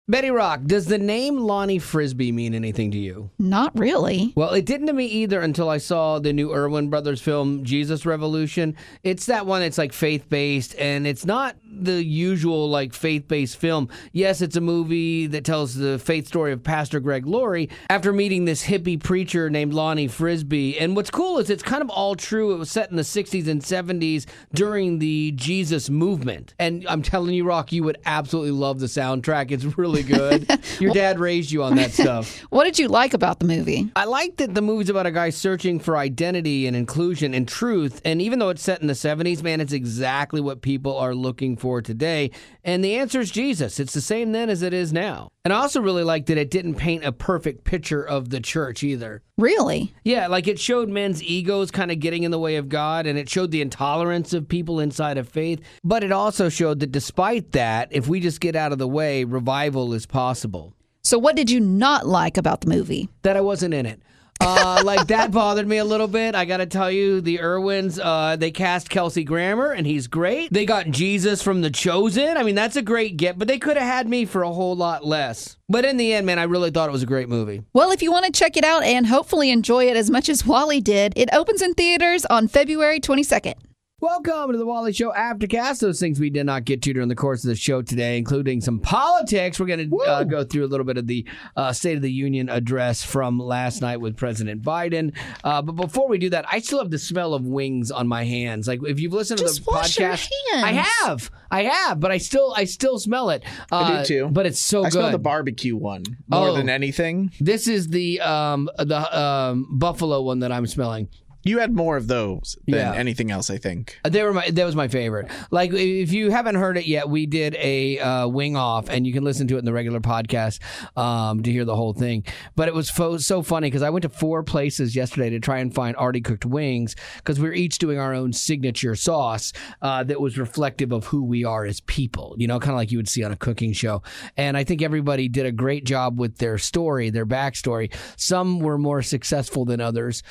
Betty Rock, does the name Lonnie Frisbee mean anything to you? Not really. Well, it didn't to me either until I saw the new Erwin Brothers film, Jesus Revolution. It's that one that's like faith-based, and it's not the usual like faith-based film. Yes, it's a movie that tells the faith story of Pastor Greg Laurie after meeting this hippie preacher named Lonnie Frisbee. And what's cool is it's kind of all true. It was set in the 60s and 70s during the Jesus movement. And I'm telling you, Rock, you would absolutely love the soundtrack. It's really good. Your dad raised you on that stuff. What did you like about the movie? I like that the movie's about a guy searching for identity and inclusion and truth. And even though it's set in the 70s, man, it's exactly what people are looking for today. And the answer is Jesus. It's the same then as it is now. And I also really liked that it didn't paint a perfect picture of the church either. Really? Yeah, like it showed men's egos kind of getting in the way of God, and it showed the intolerance of people inside of faith. But it also showed that despite that, if we just get out of the way, revival is possible. So what did you not like about the movie? That I wasn't in it. Like that bothered me a little bit. I got to tell you, the Irwins, they cast Kelsey Grammer, and he's great. They got Jesus from The Chosen. I mean, that's a great get, but they could have had me for a whole lot less. But in the end, man, I really thought it was a great movie. Well, if you want to check it out and hopefully enjoy it as much as Wally did, it opens in theaters on February 22nd. Welcome to the Wally Show Aftercast. Those things we did not get to during the course of the show today, including some politics. We're going to go through a little bit of the State of the Union address from last night with President Biden. But before we do that, I still have the smell of wings on my hands. Like if you've listened to the wash podcast, your hands. I have, but I still smell it. I do too. But it's so good. I smell the barbecue one more than anything. This is the buffalo one that I'm smelling. You had more of those than anything else, I think. That was my favorite. Like, if you haven't heard it yet, we did a wing off, and you can listen to it in the regular podcast to hear the whole thing. But it was so funny because I went to 4 places yesterday to try and find already cooked wings because we were each doing our own signature sauce that was reflective of who we are as people, you know, kind of like you would see on a cooking show. And I think everybody did a great job with their story, their backstory. Some were more successful than others.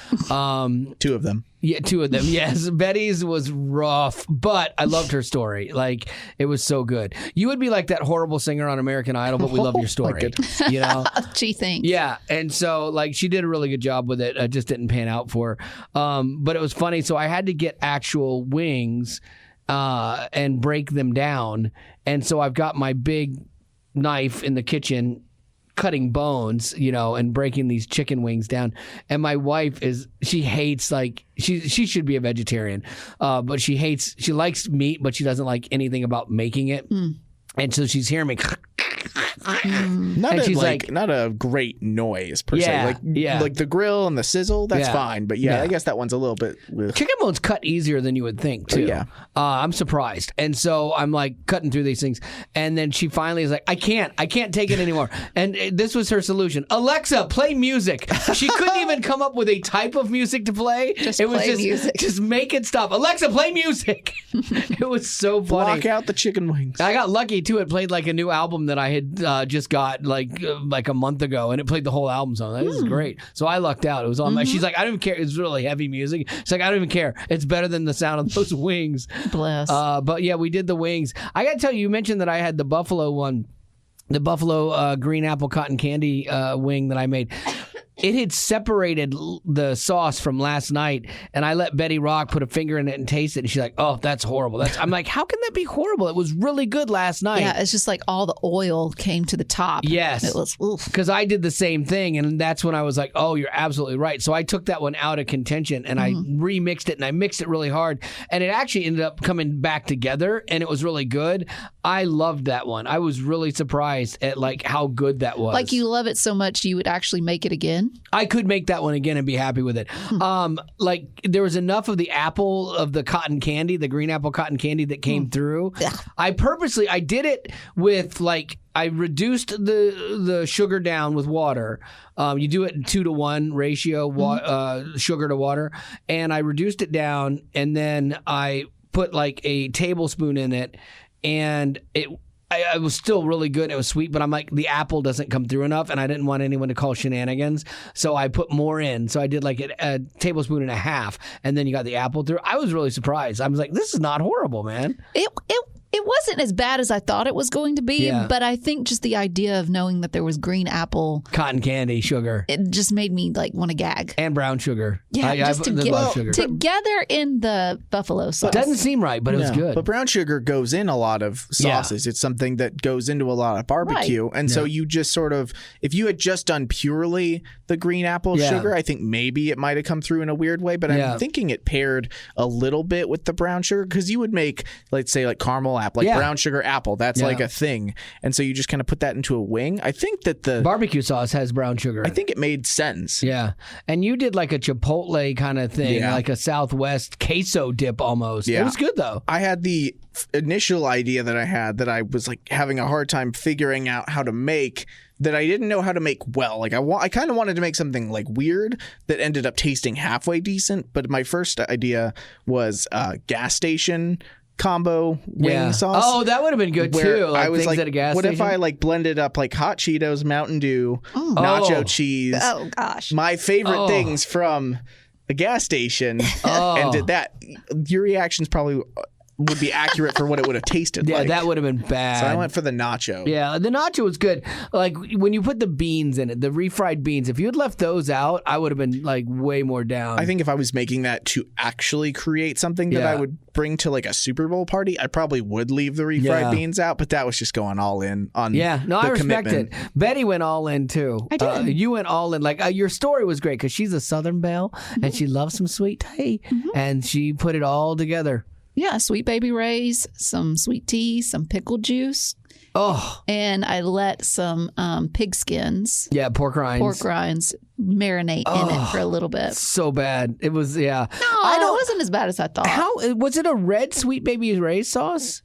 2 of them. Yeah, 2 of them. Yes. Betty's was rough, but I loved her story. Like, it was so good. You would be like that horrible singer on American Idol, but we love your story. You know? Gee, thanks. Yeah. And so, like, she did a really good job with it. It just didn't pan out for her. But it was funny. So I had to get actual wings and break them down. And so I've got my big knife in the kitchen cutting bones, you know, and breaking these chicken wings down. And my wife she hates, like, she should be a vegetarian, but she likes meat, but she doesn't like anything about making it. And so she's hearing me. Not a great noise per se. Like the grill and the sizzle, that's fine. But I guess that one's a little bit. Chicken bones cut easier than you would think too. I'm surprised. And so I'm like cutting through these things, and then she finally is like, I can't take it anymore. And this was her solution: Alexa, play music. She couldn't even come up with a type of music to play. Music. Just make it stop. Alexa, play music. It was so funny. Block out the chicken wings. I got lucky too. It played like a new album that I had just got like a month ago, and it played the whole album song. This is great. So I lucked out. It was on. She's like, I don't even care. It's really heavy music. She's like, I don't even care. It's better than the sound of those wings. Bless. But yeah, we did the wings. I got to tell you, you mentioned that I had the buffalo one, the buffalo green apple cotton candy wing that I made. It had separated the sauce from last night, and I let Betty Rock put a finger in it and taste it, and she's like, oh, that's horrible. I'm like, how can that be horrible? It was really good last night. Yeah, it's just like all the oil came to the top. Yes. It was, oof. Because I did the same thing, and that's when I was like, oh, you're absolutely right. So I took that one out of contention, and I remixed it, and I mixed it really hard, and it actually ended up coming back together, and it was really good. I loved that one. I was really surprised at like how good that was. Like you love it so much you would actually make it again? I could make that one again and be happy with it. Like there was enough of the apple, of the cotton candy, the green apple cotton candy that came through. Yeah. I did it with like, I reduced the sugar down with water. You do it in 2-to-1 ratio, sugar to water. And I reduced it down, and then I put like a tablespoon in it, and it was still really good. It was sweet, but I'm like, the apple doesn't come through enough, and I didn't want anyone to call shenanigans, so I put more in. So I did like a tablespoon and a half, and then you got the apple through. I was really surprised. I was like, this is not horrible, man. It It wasn't as bad as I thought it was going to be, but I think just the idea of knowing that there was green apple, cotton candy, sugar, it just made me like want to gag. And brown sugar. Yeah, just to get together in the buffalo sauce. It doesn't seem right, but it was good. But brown sugar goes in a lot of sauces. It's something that goes into a lot of barbecue. Right. And so you just sort of, if you had just done purely the green apple sugar, I think maybe it might have come through in a weird way, but I'm thinking it paired a little bit with the brown sugar, because you would make, let's say, like caramel apple, like brown sugar apple. That's like a thing. And so you just kind of put that into a wing. I think that the barbecue sauce has brown sugar. I think it made sense. Yeah. And you did like a Chipotle kind of thing, like a Southwest queso dip almost. Yeah. It was good though. I had the initial idea that I was like having a hard time figuring out how to make, that I didn't know how to make well. Like I kind of wanted to make something like weird that ended up tasting halfway decent. But my first idea was gas station combo wing sauce. Oh, that would have been good too. Like I was like, at a gas what station? If I like blended up like hot Cheetos, Mountain Dew, nacho cheese. Oh gosh, my favorite things from a gas station, and did that. Your reactions probably would be accurate for what it would have tasted like. Yeah, that would have been bad. So I went for the nacho. Yeah, the nacho was good. Like when you put the beans in it, the refried beans, if you had left those out, I would have been like way more down. I think if I was making that to actually create something that I would bring to like a Super Bowl party, I probably would leave the refried beans out, but that was just going all in on I respect it. Betty went all in too. I did. You went all in. Like your story was great because she's a Southern belle and she loves some sweet tea and she put it all together. Yeah, sweet baby rays, some sweet tea, some pickle juice. Oh. And I let some pig skins. Yeah, pork rinds. Marinate in it for a little bit. So bad. It was, No, it wasn't as bad as I thought. How was it a red sweet baby Ray's sauce?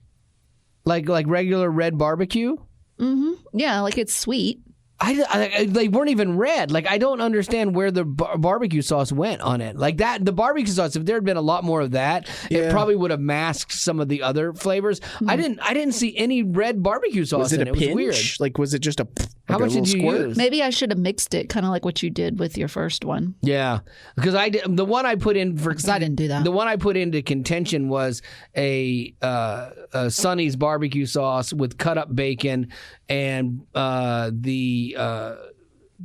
Like regular red barbecue? Mm-hmm. Yeah, like it's sweet. They weren't even red. Like, I don't understand where the barbecue sauce went on it. Like that, the barbecue sauce, if there had been a lot more of that, it probably would have masked some of the other flavors. I didn't see any red barbecue sauce in it. It was weird. Like, was it just how much did you use? Maybe I should have mixed it, kind of like what you did with your first one. Yeah, because I did the one I put in because I didn't do that. The one I put into contention was a Sonny's barbecue sauce with cut up bacon and the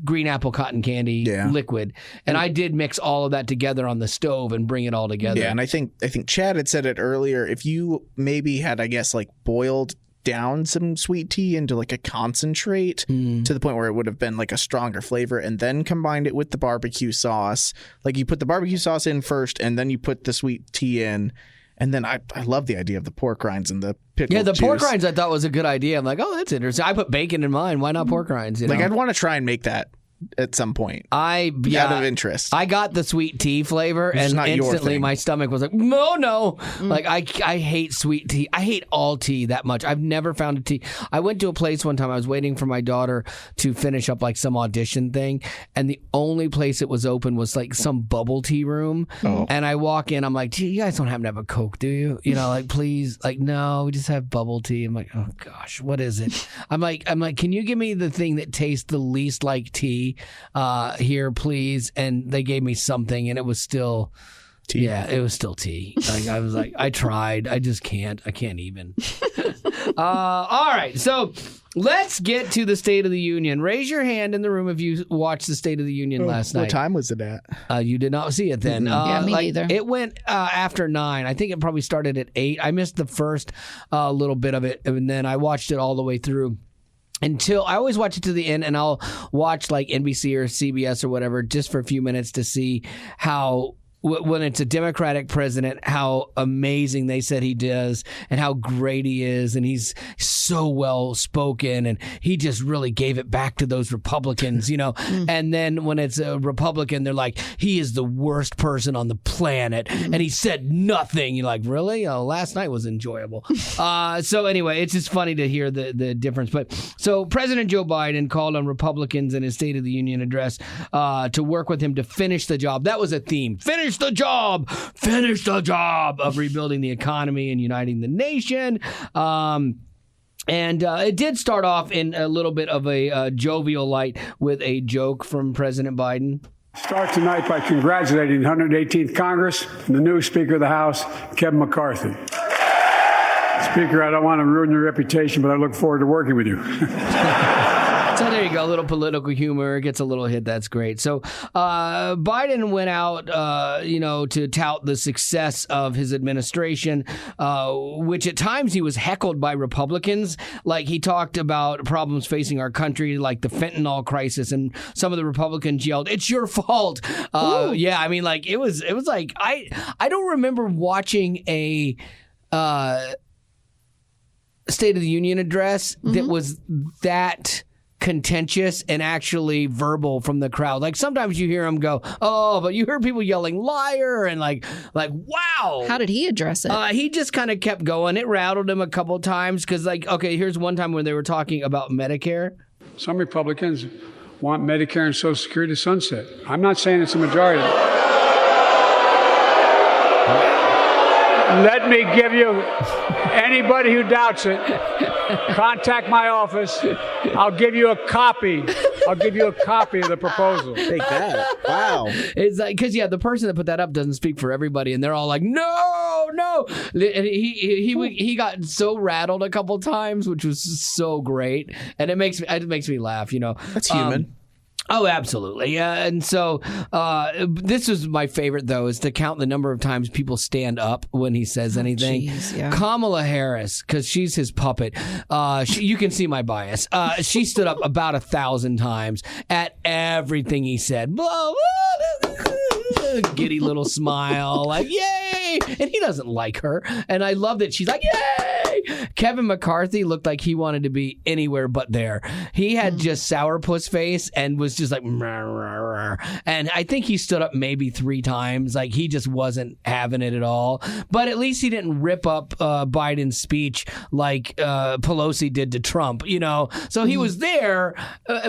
green apple cotton candy liquid, and I did mix all of that together on the stove and bring it all together. Yeah, and I think Chad had said it earlier. If you maybe had, I guess, like boiled down some sweet tea into like a concentrate to the point where it would have been like a stronger flavor, and then combined it with the barbecue sauce. Like you put the barbecue sauce in first, and then you put the sweet tea in. And then I love the idea of the pork rinds and the pickle juice. Pork rinds I thought was a good idea. I'm like, oh, that's interesting. I put bacon in mine. Why not pork rinds? Like I'd want to try and make that at some point. Out of interest. I got the sweet tea flavor, and instantly my stomach was like, no. Like I hate sweet tea. I hate all tea that much. I've never found a tea. I went to a place one time. I was waiting for my daughter to finish up like some audition thing, and the only place it was open was like some bubble tea room. And I walk in, I'm like, gee, you guys don't happen to have a Coke, do you? You know, like please, like no, we just have bubble tea. I'm like, oh gosh, what is it? I'm like, can you give me the thing that tastes the least like tea? Here, please. And they gave me something, and it was still tea. Yeah, it was still tea. Like I was like, I tried. I just can't. I can't even. All right. So let's get to the State of the Union. Raise your hand in the room if you watched the State of the Union last night. What time was it at? You did not see it then. Yeah, me neither. It went after 9. I think it probably started at 8. I missed the first little bit of it, and then I watched it all the way through. Until I always watch it to the end, and I'll watch like NBC or CBS or whatever just for a few minutes to see how, when it's a Democratic president, how amazing they said he does and how great he is. And he's so well spoken, and he just really gave it back to those Republicans, you know. And then when it's a Republican, they're like, he is the worst person on the planet. And he said nothing. You're like, really? Oh, last night was enjoyable. So anyway, it's just funny to hear the difference. But so President Joe Biden called on Republicans in his State of the Union address to work with him to finish the job. That was a theme. Finish the job of rebuilding the economy and uniting the nation. And it did start off in a little bit of a jovial light with a joke from President Biden. Start tonight by congratulating the 118th Congress and the new Speaker of the House, Kevin McCarthy. Speaker, I don't want to ruin your reputation, but I look forward to working with you. So there you go, a little political humor, gets a little hit. That's great. So Biden went out, to tout the success of his administration, which at times he was heckled by Republicans. Like he talked about problems facing our country, like the fentanyl crisis, and some of the Republicans yelled, "It's your fault." Yeah, I mean, like it was like I don't remember watching a State of the Union address that was that contentious and actually verbal from the crowd. Like sometimes you hear them go, "Oh," but you hear people yelling "liar" and like wow. How did he address it? He just kind of kept going. It rattled him a couple times because, like, okay, here's one time when they were talking about Medicare. Some Republicans want Medicare and Social Security to sunset. I'm not saying it's a majority. Let me give you, anybody who doubts it, contact my office. I'll give you a copy. I'll give you a copy of the proposal. Take that. Wow. It's like, because, the person that put that up doesn't speak for everybody, and they're all like, no. And he got so rattled a couple times, which was so great. And it makes me laugh, That's human. Oh, absolutely. Yeah. And so this is my favorite, though, is to count the number of times people stand up when he says anything. Geez, yeah. Kamala Harris, because she's his puppet. You can see my bias. She stood up about 1,000 times at everything he said. Giddy little smile, like, yay! And he doesn't like her. And I love that she's like, yay! Kevin McCarthy looked like he wanted to be anywhere but there. He had just sourpuss face and was just like, and I think he stood up maybe 3 times. Like, he just wasn't having it at all. But at least he didn't rip up Biden's speech like Pelosi did to Trump, So he was there,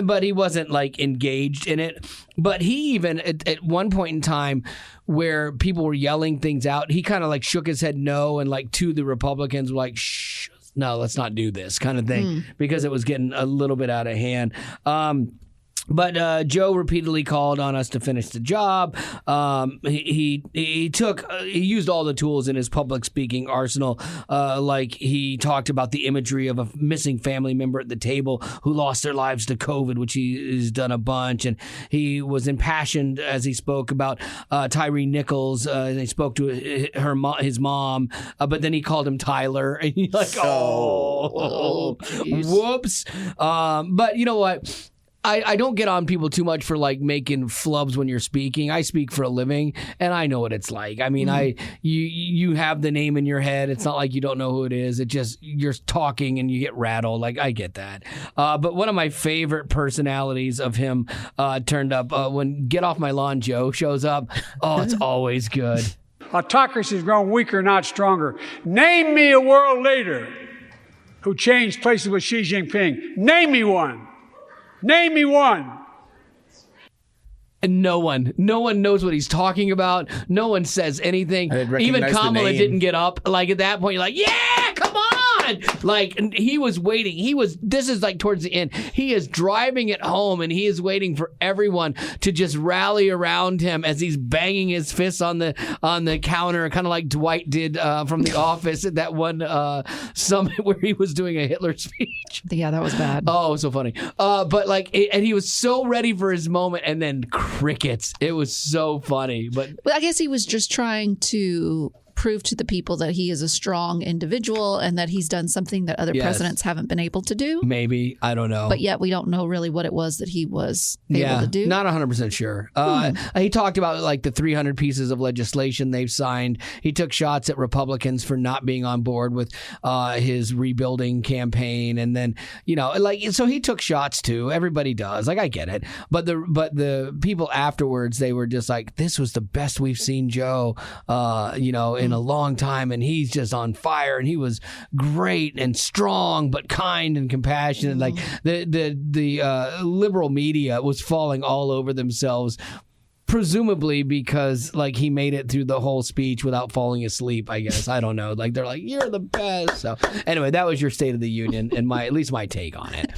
but he wasn't, like, engaged in it. But he even, at one point in time, where people were yelling things out, he kind of like shook his head no, and like 2 of the Republicans were like, shh, no, let's not do this kind of thing, because it was getting a little bit out of hand. But Joe repeatedly called on us to finish the job. He used all the tools in his public speaking arsenal. Like he talked about the imagery of a missing family member at the table who lost their lives to COVID, which he has done a bunch. And he was impassioned as he spoke about Tyree Nichols. And he spoke to his mom, but then he called him Tyler. And he's like, whoops. But you know what? I don't get on people too much for like making flubs when you're speaking. I speak for a living, and I know what it's like. I mean, you have the name in your head. It's not like you don't know who it is. It just, you're talking and you get rattled. Like, I get that. But one of my favorite personalities of him turned up when Get Off My Lawn Joe shows up. Oh, it's always good. Autocracy has grown weaker, not stronger. Name me a world leader who changed places with Xi Jinping. Name me one. Name me one. And no one knows what he's talking about. No one says anything. Even Kamala didn't get up. Like at that point, you're like, yeah, come on. Like he was waiting. This is like towards the end. He is driving it home, and he is waiting for everyone to just rally around him as he's banging his fists on the counter, kind of like Dwight did from The Office at that one summit where he was doing a Hitler speech. Yeah, that was bad. Oh, so funny. But like, and he was so ready for his moment, and then crickets. It was so funny. But I guess he was just trying to prove to the people that he is a strong individual and that he's done something that other presidents haven't been able to do. Maybe. I don't know. But yet we don't know really what it was that he was able to do. Not 100% sure. He talked about like the 300 pieces of legislation they've signed. He took shots at Republicans for not being on board with his rebuilding campaign. And then, so he took shots too. Everybody does. Like, I get it. But the people afterwards, they were just like, this was the best we've seen Joe, in a long time, and he's just on fire, and he was great and strong but kind and compassionate. Like the liberal media was falling all over themselves, presumably because like he made it through the whole speech without falling asleep, I guess. I don't know. Like they're like, you're the best. So anyway, that was your State of the Union and at least my take on it.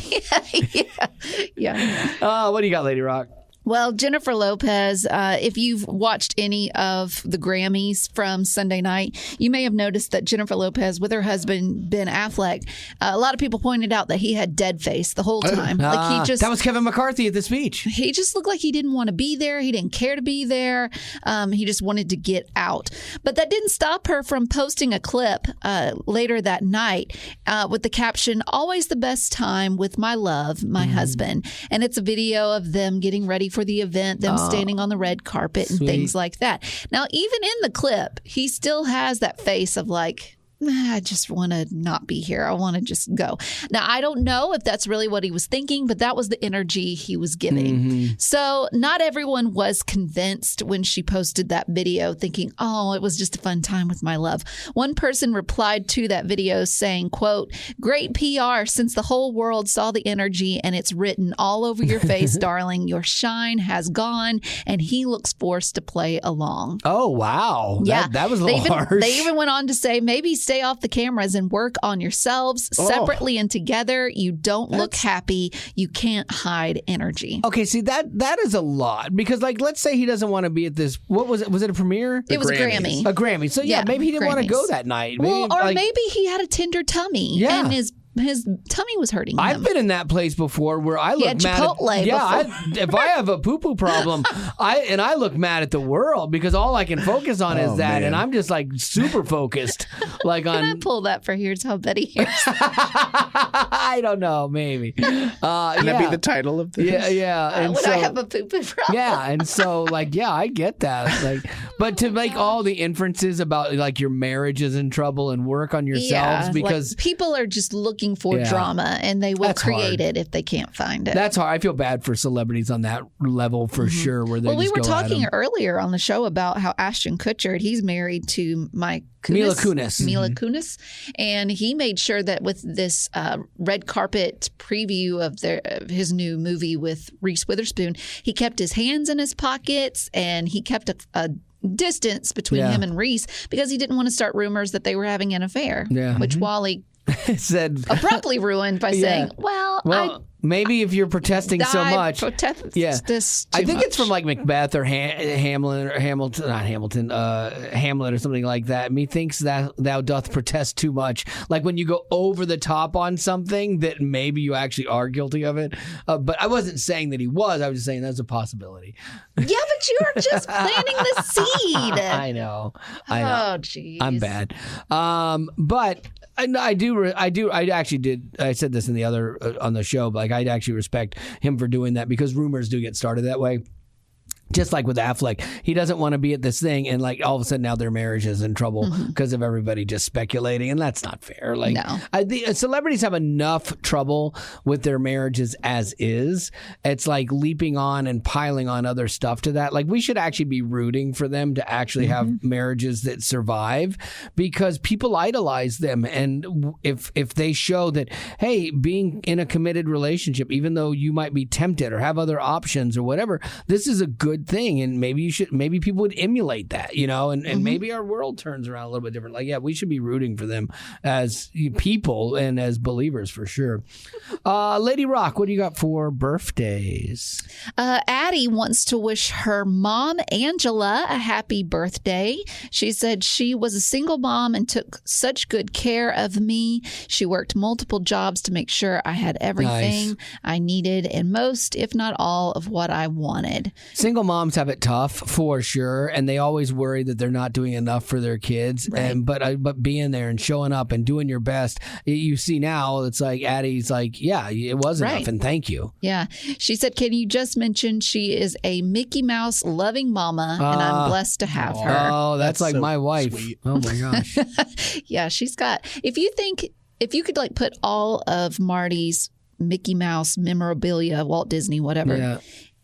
Yeah. What do you got, Lady Rock? Well, Jennifer Lopez, if you've watched any of the Grammys from Sunday night, you may have noticed that Jennifer Lopez with her husband, Ben Affleck, a lot of people pointed out that he had dead face the whole time. That was Kevin McCarthy at the speech. He just looked like he didn't want to be there. He didn't care to be there. He just wanted to get out. But that didn't stop her from posting a clip later that night with the caption, "Always the best time with my love, my husband." And it's a video of them getting ready for the event, them standing on the red carpet and things like that. Now, even in the clip, he still has that face of like, I just want to not be here. I want to just go. Now, I don't know if that's really what he was thinking, but that was the energy he was giving. So not everyone was convinced when she posted that video thinking, oh, it was just a fun time with my love. One person replied to that video saying, quote, "Great PR since the whole world saw the energy and it's written all over your face, darling. Your shine has gone." And he looks forced to play along. Oh, wow. Yeah. That was a little harsh. They even went on to say, maybe stay off the cameras and work on yourselves separately and together. You don't look happy. You can't hide energy. Okay, see, that is a lot because, like, let's say he doesn't want to be at this. What was it? Was it a premiere? It was a Grammy. A Grammy. So, yeah, maybe he didn't want to go that night. Maybe, maybe he had a tender tummy and his tummy was hurting him. I've been in that place before where I look mad at if I have a poo-poo problem, I look mad at the world because all I can focus on is that, and I'm just like super focused. Like Can I pull that for Here's How Betty Hears? I don't know, maybe. Can that be the title of this? Yeah. And Would I have a poo-poo problem? Yeah, and so I get that. Like, but to make all the inferences about like your marriage is in trouble and work on yourselves because like, people are just looking for drama and they will create it if they can't find it. That's hard. I feel bad for celebrities on that level for sure. Where they we were talking earlier on the show about how Ashton Kutcher, he's married to Mila Kunis, and he made sure that with this red carpet preview of his new movie with Reese Witherspoon, he kept his hands in his pockets and he kept a distance between him and Reese because he didn't want to start rumors that they were having an affair, which Wally said abruptly ruined by saying, well, maybe if you're protesting so much. I think it's from like Macbeth or Hamlet or something like that. Methinks that thou doth protest too much. Like when you go over the top on something that maybe you actually are guilty of it. But I wasn't saying that he was. I was just saying that's a possibility. Yeah, but you're just planting the seed. I know. Oh, geez. I'm bad. But I actually did. I said this in the other on the show, but like I actually respect him for doing that because rumors do get started that way. Just like with Affleck, he doesn't want to be at this thing, and like all of a sudden now their marriage is in trouble because of everybody just speculating, and that's not fair. Like, the celebrities have enough trouble with their marriages as is. It's like leaping on and piling on other stuff to that. Like we should actually be rooting for them to actually have marriages that survive because people idolize them, and if they show that hey, being in a committed relationship, even though you might be tempted or have other options or whatever, this is a good thing, and maybe people would emulate that, and maybe our world turns around a little bit different. Like, we should be rooting for them as people and as believers for sure. Lady Rock, what do you got for birthdays? Addie wants to wish her mom, Angela, a happy birthday. She said she was a single mom and took such good care of me. She worked multiple jobs to make sure I had everything I needed and most, if not all, of what I wanted. Single moms have it tough for sure, and they always worry that they're not doing enough for their kids. Right. But being there and showing up and doing your best, you see now it's like Addie's like, yeah, it was enough, and thank you. Yeah, she said, "Can you just mention she is a Mickey Mouse loving mama, and I'm blessed to have her." Oh, that's like so my wife. Sweet. Oh my gosh. Yeah, she's got. If you could like put all of Marty's Mickey Mouse memorabilia, Walt Disney, whatever. Yeah.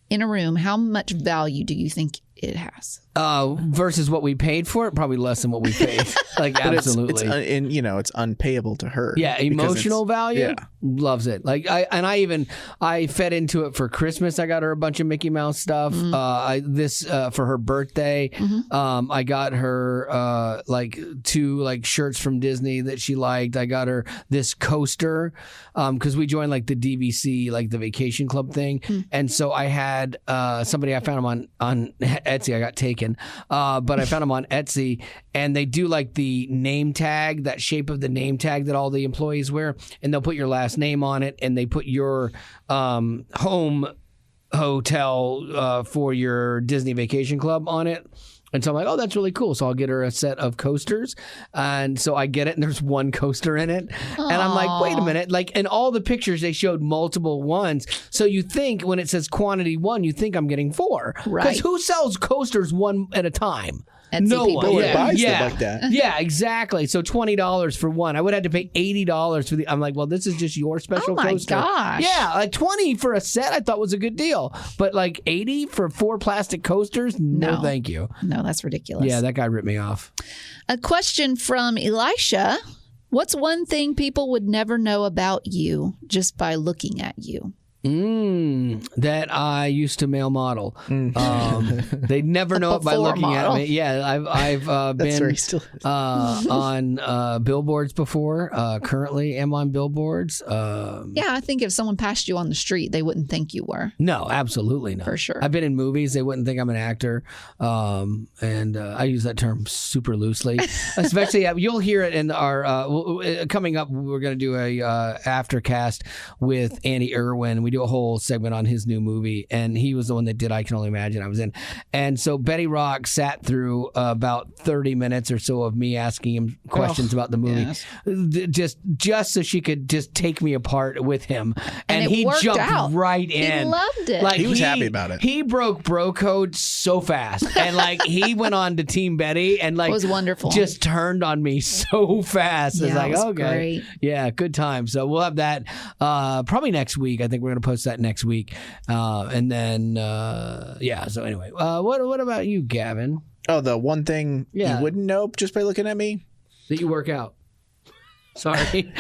In a room, how much value do you think it has? Versus what we paid for it, probably less than what we paid. Like, But absolutely. it's unpayable to her. Yeah, emotional value. Yeah. Loves it. Like I fed into it for Christmas. I got her a bunch of Mickey Mouse stuff. For her birthday. I got her like 2 like shirts from Disney that she liked. I got her this coaster because we joined like the DVC, like the vacation club thing, and so I had somebody, I found them on Etsy. I got taken, but I found them on Etsy, and they do like the name tag, that shape of the name tag that all the employees wear, and they'll put your last name on it, and they put your home hotel for your Disney Vacation Club on it. And so I'm like, oh, that's really cool. So I'll get her a set of coasters. And so I get it, and there's 1 coaster in it. Aww. And I'm like, wait a minute. Like, in all the pictures, they showed multiple ones. So you think when it says quantity 1, you think I'm getting 4. Right. Because who sells coasters 1 at a time? Etsy No people. one. one buys them like that. Yeah, exactly. So $20 for 1. I would have to pay $80 for the. I'm like, well, this is just your special coaster. Oh my gosh. Yeah, like $20 for a set I thought was a good deal. But like $80 for 4 plastic coasters? No, thank you. No, that's ridiculous. Yeah, that guy ripped me off. A question from Elisha. What's one thing people would never know about you just by looking at you? That I used to male model. They'd never know it by Before looking model. at me. Yeah, I've been on billboards before. Currently am on billboards. Yeah, I think if someone passed you on the street, they wouldn't think you were. No, absolutely not. For sure. I've been in movies. They wouldn't think I'm an actor. And I use that term super loosely. Especially, you'll hear it in our, coming up, we're going to do a Aftercast with Andy Irwin. We do a whole segment on his new movie, and he was the one that did I Can Only Imagine I was in. And so Betty Rock sat through about 30 minutes or so of me asking him questions about the movie, just so she could just take me apart with him. And he jumped right in. He loved it. Like, he was happy about it. He broke bro code so fast. And like he went on to Team Betty and like it was wonderful. Just turned on me so fast. Yeah, it's like, it was okay. great. Yeah, good time. So we'll have that probably next week. I think we're going to post that next week. And then, so anyway, what about you, Gavin? Oh, the one thing you wouldn't know just by looking at me? That you work out. Sorry.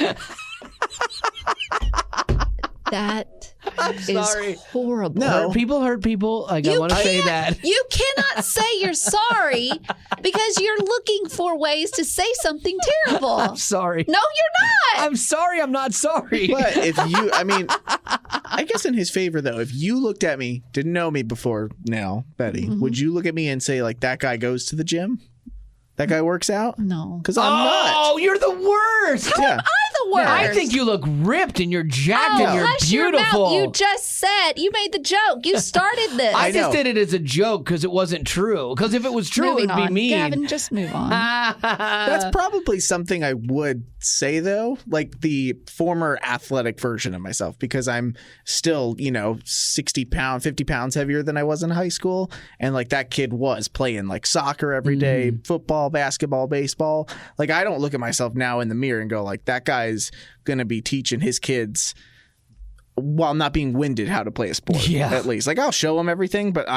That is sorry. horrible. No. Hurt people. Like, I want to say that. You cannot say you're sorry because you're looking for ways to say something terrible. I'm sorry. No, you're not. I'm sorry. I'm not sorry. But if you, I guess in his favor, though, if you looked at me, didn't know me before now, Betty, would you look at me and say, like, that guy goes to the gym? That guy works out? No. Because I'm not. Oh, you're the worst. How am I the worst? I think you look ripped and you're jacked and you're hush your beautiful. mouth. You just said, you made the joke. You started this. I just did it as a joke because it wasn't true. Because if it was true, Moving it would be on. mean. Gavin, just move on. That's probably something I would say, though, like the former athletic version of myself, because I'm still, 50 pounds heavier than I was in high school. And like that kid was playing like soccer every day, football, basketball, baseball. Like, I don't look at myself now in the mirror and go like, that guy's going to be teaching his kids while not being winded how to play a sport. At least, like, I'll show them everything, but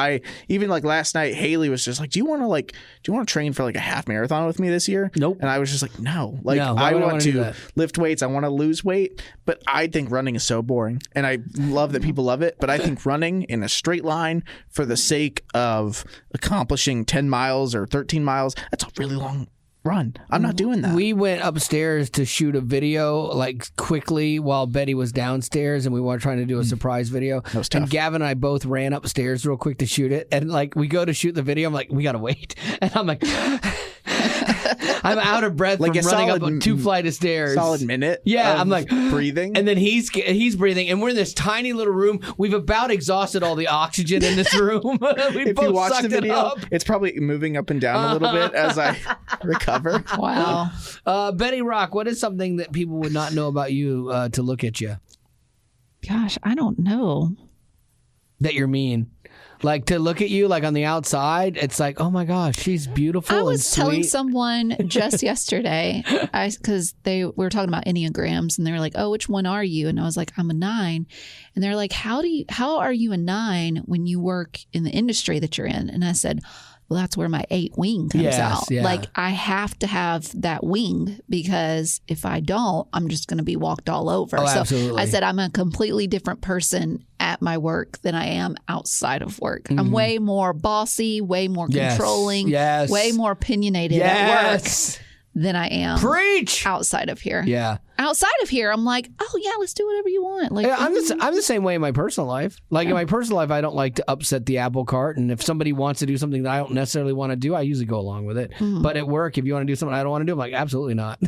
even like last night, Haley was just like, do you want to train for like a half marathon with me this year? Nope. And I was just like, no, like, No, I why would I want wanna do to that? lift weights. I want to lose weight, but I think running is so boring, and I love that people love it. But I think running in a straight line for the sake of accomplishing 10 miles or 13 miles, that's a really long run. I'm not doing that. We went upstairs to shoot a video like quickly while Betty was downstairs, and we were trying to do a surprise video. That was tough. And Gavin and I both ran upstairs real quick to shoot it, and like we go to shoot the video, I'm like, we gotta wait, and I'm like, I'm out of breath Like from a running solid up 2 flight of stairs. Solid minute. Yeah, I'm like breathing, and then he's breathing, and we're in this tiny little room. We've about exhausted all the oxygen in this room. We if both you watch sucked the video, it up. it's probably moving up and down a little bit as I recover. Wow. Betty Rock, what is something that people would not know about you to look at you? Gosh, I don't know. That you're mean. Like, to look at you, like, on the outside, it's like, oh my gosh, she's beautiful I and was telling sweet. someone just yesterday, because we were talking about Enneagrams, and they were like, "Oh, which one are you?" And I was like, "I'm a 9." And they're like, "How are you a 9 when you work in the industry that you're in?" And I said, Well, that's where my 8 wing comes out. Yeah. Like, I have to have that wing, because if I don't, I'm just going to be walked all over. Oh, so absolutely. I said I'm a completely different person at my work than I am outside of work. I'm way more bossy, way more controlling, way more opinionated at work than I am outside of here. Yeah. Outside of here, I'm like, oh yeah, let's do whatever you want. Like, I'm the same way in my personal life. Like in my personal life, I don't like to upset the apple cart. And if somebody wants to do something that I don't necessarily want to do, I usually go along with it. But at work, if you want to do something I don't want to do, I'm like, absolutely not.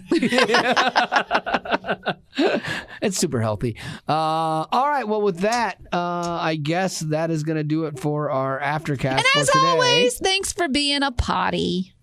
It's super healthy. All right. Well, with that, I guess that is going to do it for our Aftercast and for as today. always, thanks for being a potty.